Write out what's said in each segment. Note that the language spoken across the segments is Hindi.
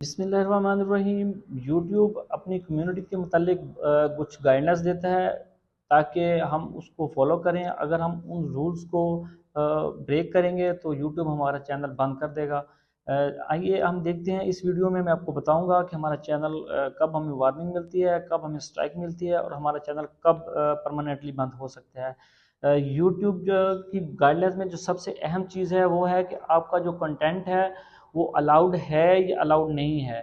बिस्मिल्लाहिर्रहमानिर्रहीम। यूट्यूब अपनी कम्युनिटी के मुतालिक कुछ गाइडलाइंस देता है ताकि हम उसको फॉलो करें। अगर हम उन रूल्स को ब्रेक करेंगे तो यूट्यूब हमारा चैनल बंद कर देगा। आइए हम देखते हैं। इस वीडियो में मैं आपको बताऊंगा कि हमारा चैनल कब हमें वार्निंग मिलती है, कब हमें स्ट्राइक मिलती है और हमारा चैनल कब परमानेंटली बंद हो सकता है। यूट्यूब की गाइडलाइंस में जो सबसे अहम चीज़ है वो है कि आपका जो कंटेंट है वो अलाउड है या अलाउड नहीं है।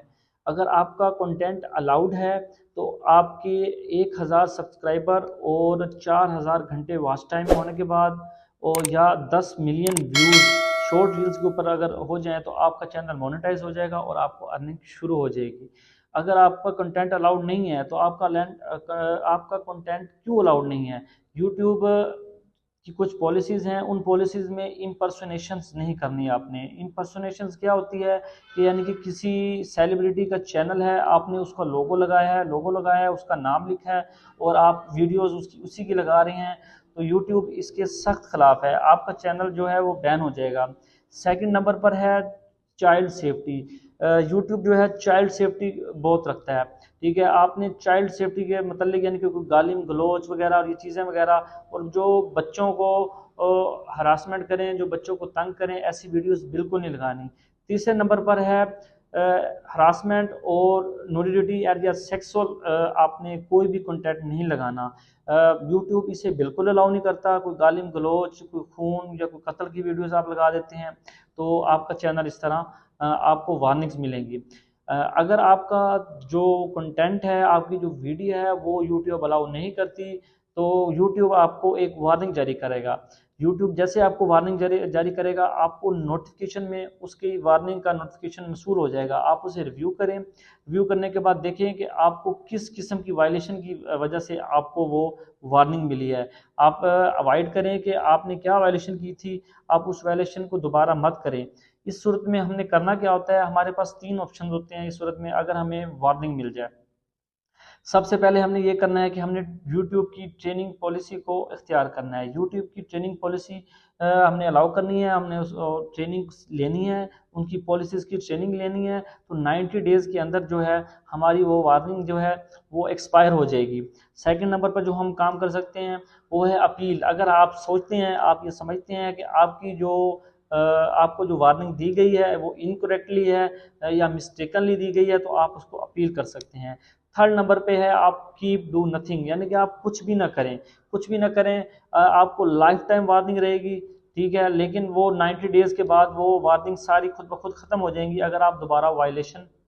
अगर आपका कंटेंट अलाउड है तो आपके 1000 सब्सक्राइबर और 4000 घंटे वॉच टाइम होने के बाद और या 10 मिलियन व्यूज़ शॉर्ट रील्स के ऊपर अगर हो जाए तो आपका चैनल मोनेटाइज हो जाएगा और आपको अर्निंग शुरू हो जाएगी। अगर आपका कंटेंट अलाउड नहीं है तो आपका कंटेंट क्यों अलाउड नहीं है? यूट्यूब कि कुछ पॉलिसीज़ हैं, उन पॉलिसीज़ में इम्पर्सोनेशंस नहीं करनी है आपने। इम्पर्सोनेशंस क्या होती है कि यानी कि किसी सेलिब्रिटी का चैनल है, आपने उसका लोगो लगाया है, उसका नाम लिखा है और आप वीडियोज़ उसकी उसी की लगा रहे हैं, तो यूट्यूब इसके सख्त खिलाफ है। आपका चैनल जो है वो बैन हो जाएगा। सेकंड नंबर पर है चाइल्ड सेफ्टी। यूट्यूब जो है चाइल्ड सेफ्टी बहुत रखता है। ठीक है, आपने चाइल्ड सेफ्टी के मतलब यानी कि कोई गालिम गलोच वगैरह और ये चीज़ें वगैरह और जो बच्चों को हरासमेंट करें, जो बच्चों को तंग करें, ऐसी वीडियोस बिल्कुल नहीं लगानी। तीसरे नंबर पर है हरासमेंट और न्यूडिटी या सेक्सुअल, आपने कोई भी कंटेंट नहीं लगाना। यूट्यूब इसे बिल्कुल अलाउ नहीं करता। कोई गालिम गलोच, कोई खून या कोई कत्ल की वीडियोस आप लगा देते हैं तो आपका चैनल इस तरह आपको वार्निंग्स मिलेंगी। अगर आपका जो कंटेंट है, आपकी जो वीडियो है वो यूट्यूब अलाउ नहीं करती तो यूट्यूब आपको एक वार्निंग जारी करेगा। यूट्यूब जैसे आपको वार्निंग जारी करेगा, आपको नोटिफिकेशन में उसकी वार्निंग का नोटिफिकेशन मसूल हो जाएगा। आप उसे रिव्यू करें, रिव्यू करने के बाद देखें कि आपको किस किस्म की वायलेशन की वजह से आपको वो वार्निंग मिली है। आप अवॉइड करें कि आपने क्या वायलेशन की थी, आप उस वायलेशन को दोबारा मत करें। इस सूरत में हमने करना क्या होता है, हमारे पास 3 ऑप्शन होते हैं इस सूरत में अगर हमें वार्निंग मिल जाए। सबसे पहले हमने ये करना है कि हमने यूट्यूब की ट्रेनिंग पॉलिसी को इख्तियार करना है। यूट्यूब की ट्रेनिंग पॉलिसी हमने अलाउ करनी है, हमने उस ट्रेनिंग लेनी है, उनकी पॉलिसीज़ की ट्रेनिंग लेनी है। तो 90 डेज़ के अंदर जो है हमारी वो वार्निंग जो है वो एक्सपायर हो जाएगी। सेकंड नंबर पर जो हम काम कर सकते हैं वो है अपील। अगर आप सोचते हैं, आप ये समझते हैं कि आपकी जो आपको जो वार्निंग दी गई है वो इनकरेक्टली है या मिस्टेकनली दी गई है तो आप उसको अपील कर सकते हैं। थर्ड नंबर पे है आप कीप डू नथिंग, यानी कि आप कुछ भी ना करें। कुछ भी ना करें, आपको लाइफ टाइम वार्निंग रहेगी। ठीक है, लेकिन वो 90 डेज़ के बाद वो वार्निंग सारी खुद ब खुद ख़त्म हो जाएंगी अगर आप दोबारा वायलेशन